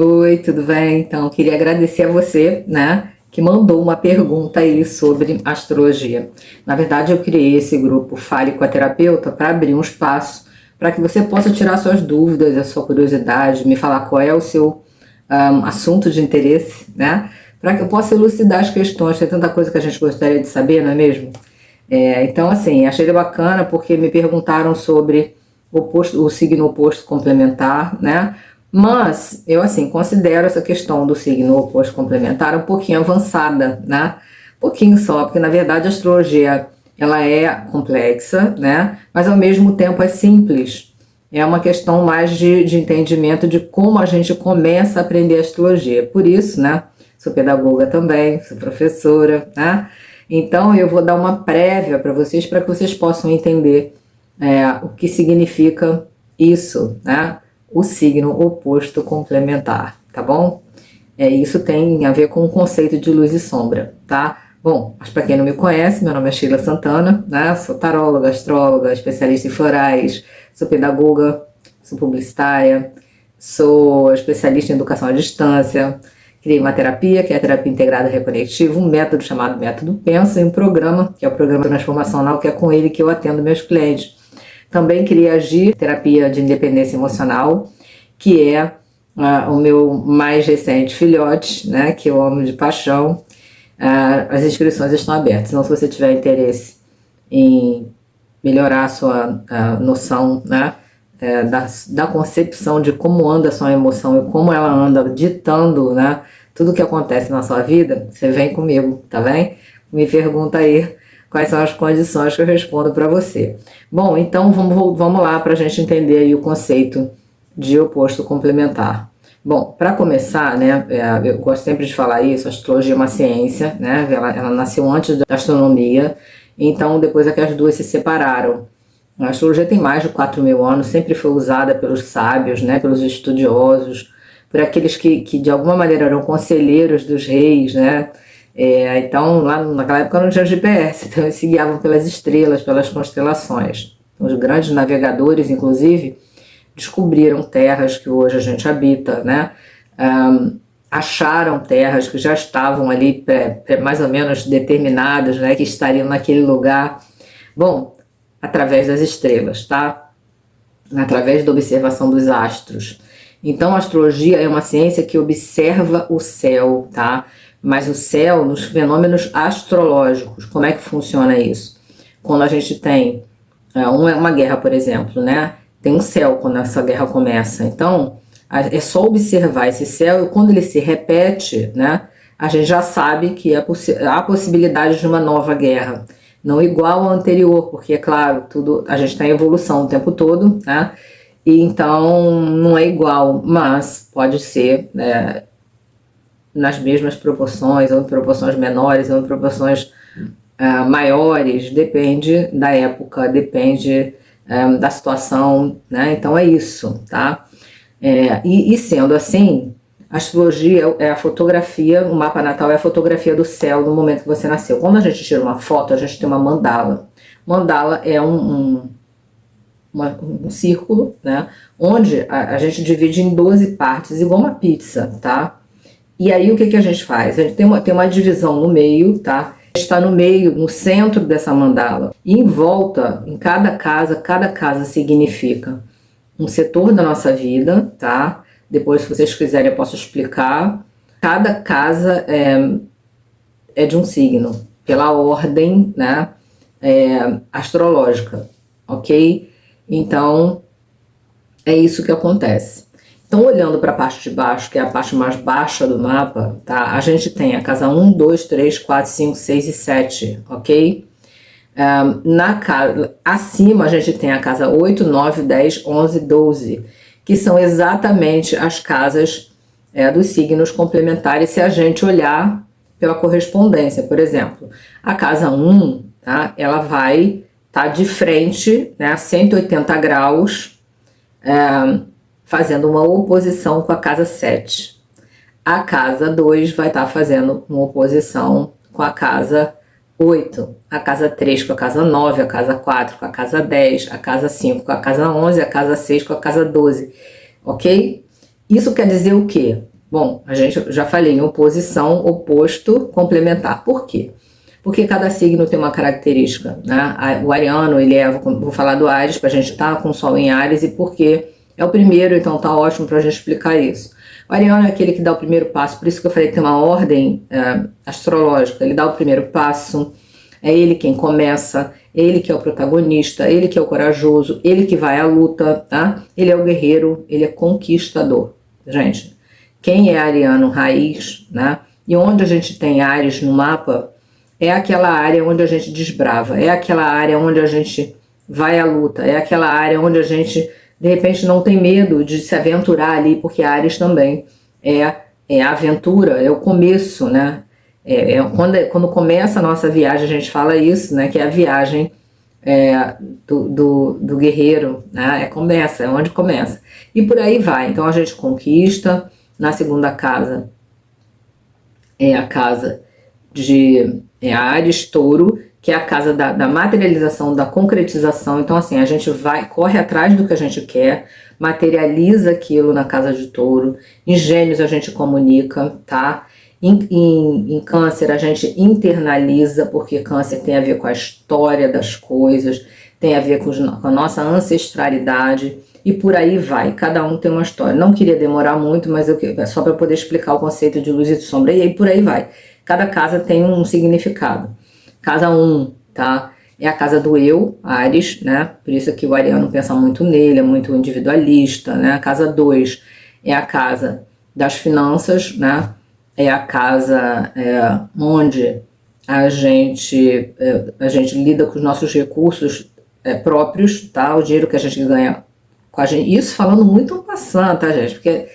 Oi, tudo bem? Então, queria agradecer a você, né, que mandou uma pergunta aí sobre astrologia. Na verdade, eu criei esse grupo Fale com a Terapeuta para abrir um espaço para que você possa tirar suas dúvidas, a sua curiosidade, me falar qual é o seu assunto de interesse, né, para que eu possa elucidar as questões. Tem tanta coisa que a gente gostaria de saber, não é mesmo? Então, assim, achei bacana porque me perguntaram sobre o signo oposto complementar, né? Mas eu, assim, considero essa questão do signo oposto complementar um pouquinho avançada, né? Um pouquinho só, porque na verdade a astrologia ela é complexa, né? Mas ao mesmo tempo é simples. É uma questão mais de entendimento de como a gente começa a aprender astrologia. Por isso, né? Sou pedagoga também, sou professora, né? Então eu vou dar uma prévia para que vocês possam entender o que significa isso, né? O signo oposto complementar, tá bom? Isso tem a ver com o conceito de luz e sombra, tá? Bom, mas para quem não me conhece, meu nome é Sheila Santana, né? Sou taróloga, astróloga, especialista em florais, sou pedagoga, sou publicitária, sou especialista em educação à distância. Criei uma terapia, que é a terapia integrada reconectiva, um método chamado Método Pensa, e um programa, que é o programa transformacional, que é com ele que eu atendo meus clientes. Também criei a Agir, terapia de independência emocional, que é o meu mais recente filhote, né, que eu amo de paixão. As inscrições estão abertas, então se você tiver interesse em melhorar a sua noção, né, da concepção de como anda a sua emoção e como ela anda ditando, né, tudo que acontece na sua vida, você vem comigo, tá bem? Me pergunta aí quais são as condições que eu respondo para você. Bom, então vamos lá para a gente entender aí o conceito de oposto complementar. Bom, para começar, né, eu gosto sempre de falar isso, a astrologia é uma ciência, né, ela nasceu antes da astronomia, então depois é que as duas se separaram. A astrologia tem mais de 4.000 anos, sempre foi usada pelos sábios, né, pelos estudiosos, por aqueles que de alguma maneira eram conselheiros dos reis, né? Então, lá naquela época não tinha GPS, então eles se guiavam pelas estrelas, pelas constelações. Então, os grandes navegadores, inclusive, descobriram terras que hoje a gente habita, né? Acharam terras que já estavam ali mais ou menos determinadas, né? Que estariam naquele lugar. Bom, através das estrelas, tá? Através da observação dos astros. Então, a astrologia é uma ciência que observa o céu, tá? Mas o céu nos fenômenos astrológicos. Como é que funciona isso? Quando a gente tem uma guerra, por exemplo, né? Tem um céu quando essa guerra começa. Então, é só observar esse céu e quando ele se repete, né? A gente já sabe que há possibilidade de uma nova guerra. Não igual ao anterior, porque, é claro, a gente está em evolução o tempo todo, né? E então não é igual, mas pode ser nas mesmas proporções, ou em proporções menores, ou em proporções maiores, depende da época, depende da situação, né? Então é isso, tá? E sendo assim, a astrologia é a fotografia, o mapa natal é a fotografia do céu no momento que você nasceu. Quando a gente tira uma foto, a gente tem uma mandala. Mandala é um círculo, né? Onde a gente divide em 12 partes, igual uma pizza, tá? E aí o que a gente faz? A gente tem uma divisão no meio, tá? Está no meio, no centro dessa mandala. E em volta, em cada casa significa um setor da nossa vida, tá? Depois, se vocês quiserem, eu posso explicar. Cada casa é de um signo, pela ordem, né, astrológica, ok? Então, é isso que acontece. Então, olhando para a parte de baixo, que é a parte mais baixa do mapa, tá? A gente tem a casa 1, 2, 3, 4, 5, 6 e 7, ok? Acima a gente tem a casa 8, 9, 10, 11, 12, que são exatamente as casas dos signos complementares se a gente olhar pela correspondência. Por exemplo, a casa 1, tá? Ela vai estar de frente, né, a 180 graus, fazendo uma oposição com a casa 7. A casa 2 vai estar fazendo uma oposição com a casa 8, a casa 3 com a casa 9, a casa 4 com a casa 10, a casa 5 com a casa 11, a casa 6 com a casa 12, ok? Isso quer dizer o quê? Bom, a gente já falei em oposição, oposto, complementar. Por quê? Porque cada signo tem uma característica, né? O ariano, ele é, vou falar do Áries, para a gente estar com o Sol em Áries, e porque é o primeiro, então tá ótimo para a gente explicar isso. O ariano é aquele que dá o primeiro passo, por isso que eu falei que tem uma ordem astrológica, ele dá o primeiro passo, é ele quem começa, ele que é o protagonista, ele que é o corajoso, ele que vai à luta, tá? Ele é o guerreiro, ele é conquistador. Gente, quem é ariano raiz, né? E onde a gente tem Áries no mapa, é aquela área onde a gente desbrava, é aquela área onde a gente vai à luta, é aquela área onde a gente, de repente, não tem medo de se aventurar ali, porque Áries também é a aventura, é o começo, né? Quando começa a nossa viagem, a gente fala isso, né? Que é a viagem do guerreiro, né? Começa, é onde começa. E por aí vai. Então a gente conquista. Na segunda casa é a casa de Áries, Touro, que é a casa da materialização, da concretização. Então, assim, a gente corre atrás do que a gente quer, materializa aquilo na casa de Touro. Em Gêmeos a gente comunica, tá? Em Câncer a gente internaliza, porque Câncer tem a ver com a história das coisas, tem a ver com a nossa ancestralidade, e por aí vai, cada um tem uma história. Não queria demorar muito, mas só para poder explicar o conceito de luz e de sombra, e aí por aí vai. Cada casa tem um significado. Casa 1, tá? É a casa do eu, Áries, né? Por isso que o ariano pensa muito nele, é muito individualista, né? A casa 2 é a casa das finanças, né? É a casa onde a gente lida com os nossos recursos próprios, tá? O dinheiro que a gente ganha com a gente. Isso falando muito passando, tá, gente? Porque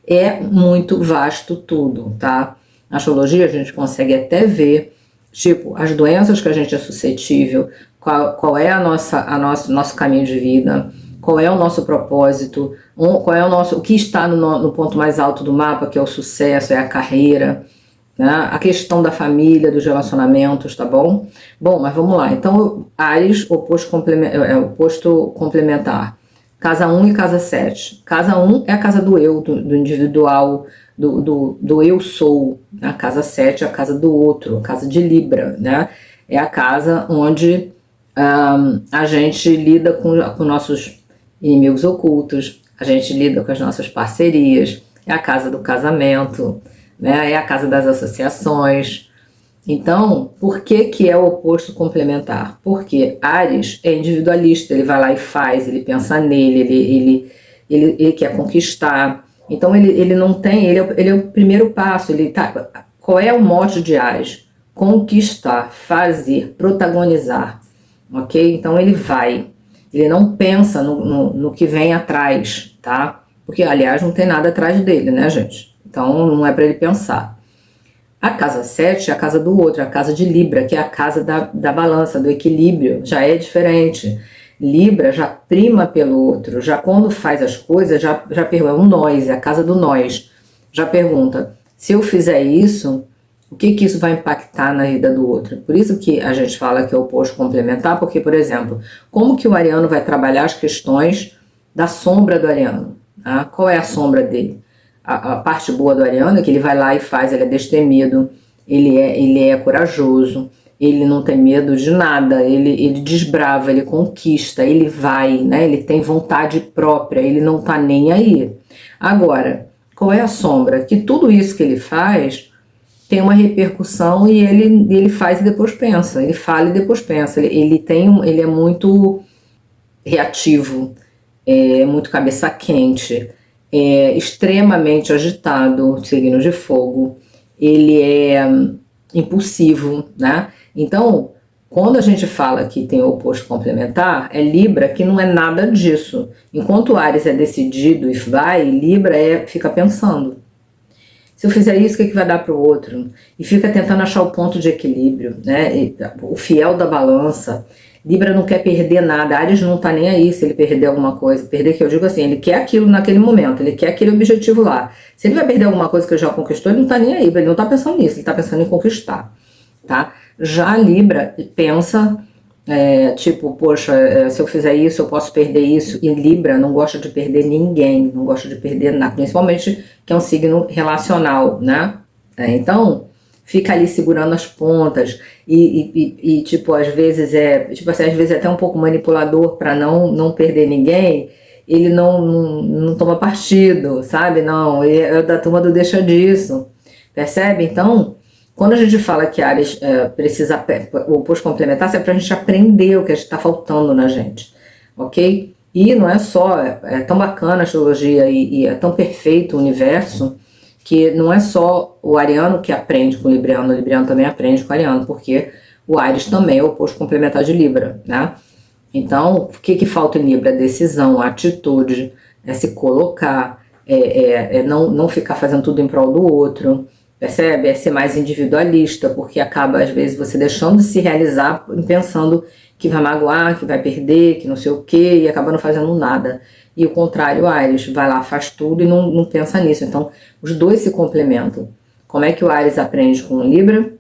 é muito vasto tudo, tá? Na astrologia a gente consegue até ver, tipo, as doenças que a gente é suscetível, qual é nosso caminho de vida, qual é o nosso propósito, qual é o que está no ponto mais alto do mapa, que é o sucesso, é a carreira, né? A questão da família, dos relacionamentos, tá bom? Bom, mas vamos lá. Então, Áries, oposto complementar. Casa 1 e casa 7. Casa 1 é a casa do eu, do individual, do eu sou. A casa 7 é a casa do outro, a casa de Libra, né? É a casa onde a gente lida com nossos inimigos ocultos, a gente lida com as nossas parcerias, é a casa do casamento, né? É a casa das associações. Então, por que é o oposto complementar? Porque Áries é individualista, ele vai lá e faz, ele pensa nele, ele quer conquistar. Então ele não tem, ele é o primeiro passo, qual é o mote de Áries? Conquistar, fazer, protagonizar, ok? Então ele não pensa no que vem atrás, tá? Porque, aliás, não tem nada atrás dele, né, gente? Então não é para ele pensar. A casa 7 é a casa do outro, a casa de Libra, que é a casa da balança, do equilíbrio, já é diferente. Libra já prima pelo outro, já quando faz as coisas, já pergunta, é um nós, é a casa do nós. Já pergunta, se eu fizer isso, o que isso vai impactar na vida do outro? Por isso que a gente fala que é o oposto complementar, porque, por exemplo, como que o ariano vai trabalhar as questões da sombra do ariano? Tá? Qual é a sombra dele? A parte boa do ariano é que ele vai lá e faz, ele é destemido, ele é corajoso, ele não tem medo de nada, ele desbrava, ele conquista, ele vai, né? Ele tem vontade própria, ele não tá nem aí. Agora, qual é a sombra? Que tudo isso que ele faz tem uma repercussão e ele faz e depois pensa, ele fala e depois pensa, ele é muito reativo, muito cabeça quente, é extremamente agitado, signo de fogo, ele é impulsivo, né? Então, quando a gente fala que tem o oposto complementar, é Libra que não é nada disso. Enquanto Áries é decidido e vai, Libra fica pensando. Se eu fizer isso, o que vai dar para o outro? E fica tentando achar o ponto de equilíbrio, né? O fiel da balança. Libra não quer perder nada, Áries não tá nem aí se ele perder alguma coisa. Perder, que eu digo assim, ele quer aquilo naquele momento, ele quer aquele objetivo lá. Se ele vai perder alguma coisa que ele já conquistou, ele não tá nem aí, ele não tá pensando nisso, ele tá pensando em conquistar, tá? Já a Libra pensa Tipo, poxa, se eu fizer isso, eu posso perder isso. E Libra não gosta de perder ninguém, não gosta de perder nada, principalmente que é um signo relacional, né? Então, fica ali segurando as pontas e tipo, às vezes tipo assim, às vezes é até um pouco manipulador para não perder ninguém. Ele não toma partido, sabe? Não, ele é da turma do deixa disso, percebe? Então, quando a gente fala que Áries precisa, o oposto complementar, é para a gente aprender o que está faltando na gente, ok? E não é só, é tão bacana a astrologia e é tão perfeito o universo, que não é só o ariano que aprende com o libriano também aprende com o ariano, porque o Áries também é o oposto complementar de Libra, né? Então, o que falta em Libra? Decisão, atitude, se colocar, não ficar fazendo tudo em prol do outro, percebe? É ser mais individualista, porque acaba, às vezes, você deixando de se realizar pensando que vai magoar, que vai perder, que não sei o quê, e acaba não fazendo nada. E o contrário, Áries, vai lá, faz tudo e não pensa nisso. Então, os dois se complementam. Como é que o Áries aprende com o Libra?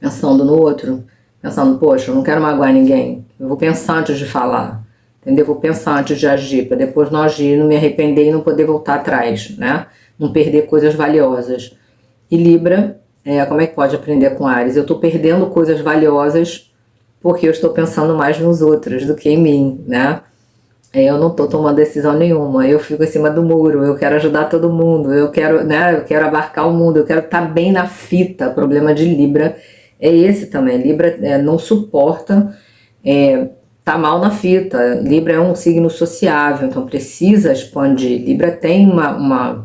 Pensando no outro, pensando, poxa, eu não quero magoar ninguém, eu vou pensar antes de falar, entendeu? Vou pensar antes de agir, para depois não agir, não me arrepender e não poder voltar atrás, né? Não perder coisas valiosas. E Libra, como é que pode aprender com Áries? Eu estou perdendo coisas valiosas porque eu estou pensando mais nos outros do que em mim, né? Eu não estou tomando decisão nenhuma, eu fico em cima do muro, eu quero ajudar todo mundo, eu quero, né, eu quero abarcar o mundo, eu quero estar bem na fita. O problema de Libra é esse também. Libra não suporta tá mal na fita. Libra é um signo sociável, então precisa expandir. Libra tem uma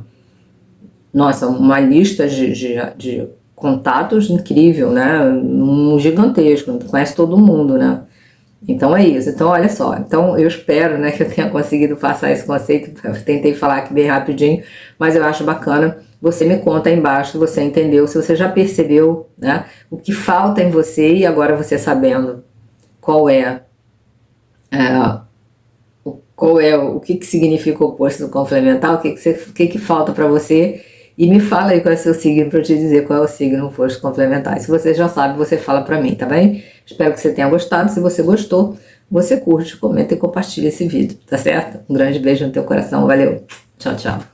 lista de contatos incrível, né? Um gigantesco, conhece todo mundo, né? Então é isso. Então olha só. Então eu espero, né, que eu tenha conseguido passar esse conceito. Eu tentei falar aqui bem rapidinho, mas eu acho bacana. Você me conta aí embaixo se você entendeu, se você já percebeu, né, o que falta em você e agora você sabendo qual o que significa o oposto complementar, o que falta para você. E me fala aí qual é o seu signo para eu te dizer qual é o signo oposto complementar. Se você já sabe, você fala para mim, tá bem? Espero que você tenha gostado. Se você gostou, você curte, comenta e compartilha esse vídeo, tá certo? Um grande beijo no teu coração. Valeu. Tchau, tchau.